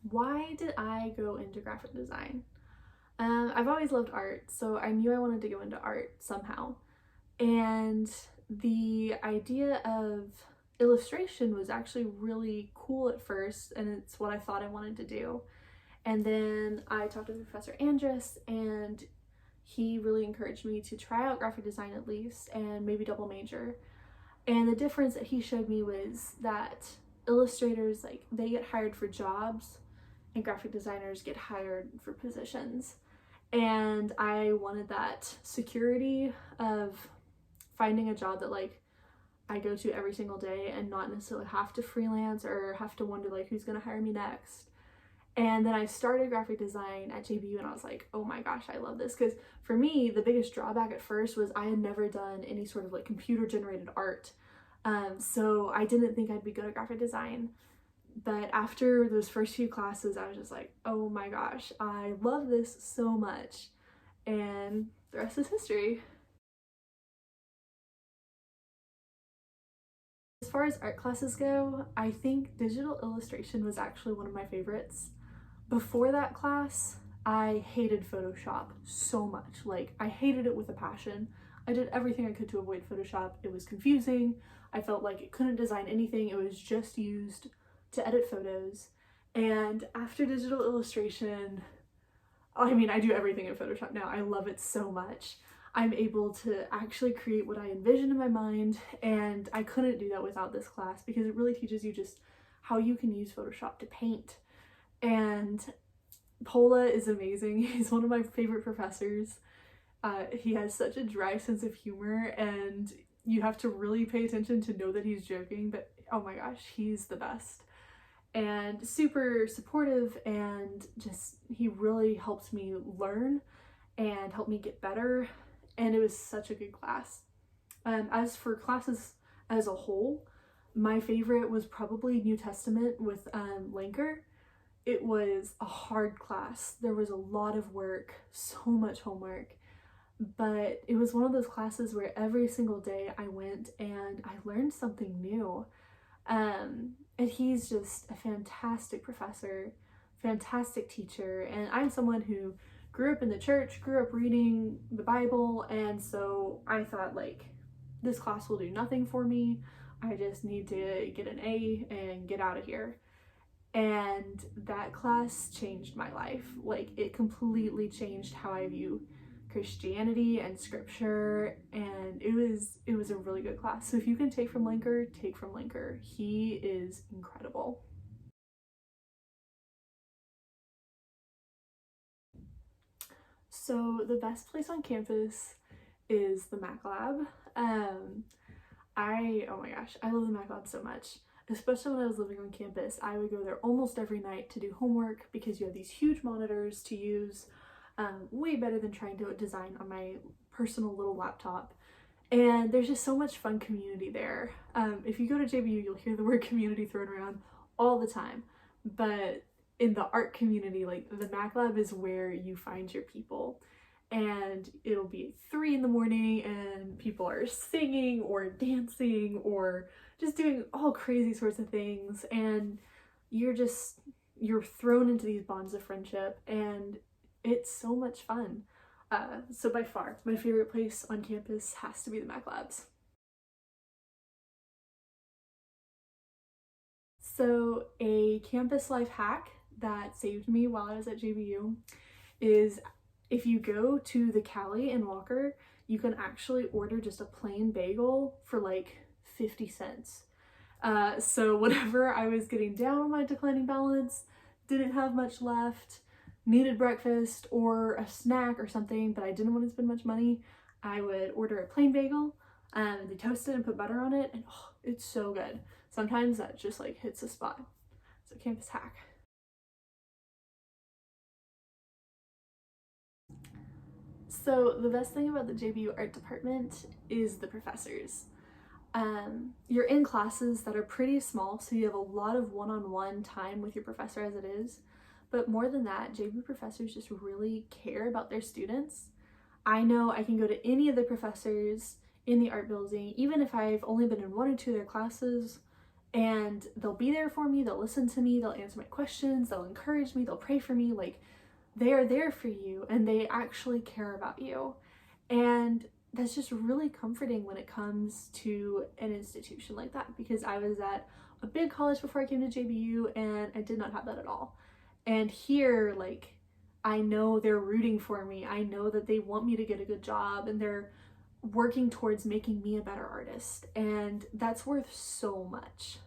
why did I go into graphic design? I've always loved art, so I knew I wanted to go into art somehow. And the idea of illustration was actually really cool at first, and it's what I thought I wanted to do. And then I talked to Professor Andrus, and he really encouraged me to try out graphic design at least and maybe double major. And the difference that he showed me was that illustrators, like, they get hired for jobs and graphic designers get hired for positions. And I wanted that security of finding a job that like I go to every single day and not necessarily have to freelance or have to wonder like who's gonna hire me next. And then I started graphic design at JBU and I was like, oh my gosh, I love this. Because for me, the biggest drawback at first was I had never done any sort of like computer generated art. So I didn't think I'd be good at graphic design. But after those first few classes, I was just like, oh my gosh, I love this so much. And the rest is history. As far as art classes go, I think digital illustration was actually one of my favorites. Before that class, I hated Photoshop so much. Like, I hated it with a passion. I did everything I could to avoid Photoshop. It was confusing. I felt like it couldn't design anything. It was just used to edit photos. And after digital illustration, I mean, I do everything in Photoshop now. I love it so much. I'm able to actually create what I envision in my mind, and I couldn't do that without this class because it really teaches you just how you can use Photoshop to paint. And Pola is amazing. He's one of my favorite professors. He has such a dry sense of humor, and you have to really pay attention to know that he's joking, but oh my gosh, he's the best. And super supportive, and just he really helped me learn and helped me get better, and it was such a good class. As for classes as a whole, my favorite was probably New Testament with Lanker. It was a hard class. There was a lot of work, so much homework, but it was one of those classes where every single day I went and I learned something new. And he's just a fantastic professor, fantastic teacher, and I'm someone who grew up in the church, grew up reading the Bible, and so I thought like this class will do nothing for me. I just need to get an A and get out of here. And that class changed my life. Like, it completely changed how I view Christianity and scripture, and it was a really good class. So if you can take from Linker, take from Linker. He is incredible. So the best place on campus is the Mac Lab. Oh my gosh, I love the Mac Lab so much. Especially when I was living on campus, I would go there almost every night to do homework because you have these huge monitors to use, way better than trying to design on my personal little laptop. And there's just so much fun community there. If you go to JBU, you'll hear the word community thrown around all the time. But in the art community, like the Mac Lab is where you find your people. And it'll be 3 in the morning and people are singing or dancing or just doing all crazy sorts of things. And you're thrown into these bonds of friendship, and it's so much fun. So by far, my favorite place on campus has to be the Mac Labs. So a campus life hack that saved me while I was at JBU is if you go to the Cali in Walker, you can actually order just a plain bagel for like 50 cents. So whenever I was getting down on my declining balance, didn't have much left, needed breakfast or a snack or something, but I didn't want to spend much money, I would order a plain bagel, they toast it and put butter on it, and oh, it's so good. Sometimes that just like hits a spot. So campus hack. So the best thing about the JBU art department is the professors. You're in classes that are pretty small, so you have a lot of one-on-one time with your professor as it is. But more than that, JBU professors just really care about their students. I know I can go to any of the professors in the art building, even if I've only been in 1 or 2 of their classes, and they'll be there for me, they'll listen to me, they'll answer my questions, they'll encourage me, they'll pray for me. Like, they are there for you and they actually care about you. And that's just really comforting when it comes to an institution like that, because I was at a big college before I came to JBU and I did not have that at all. And here, like, I know they're rooting for me. I know that they want me to get a good job and they're working towards making me a better artist. And that's worth so much.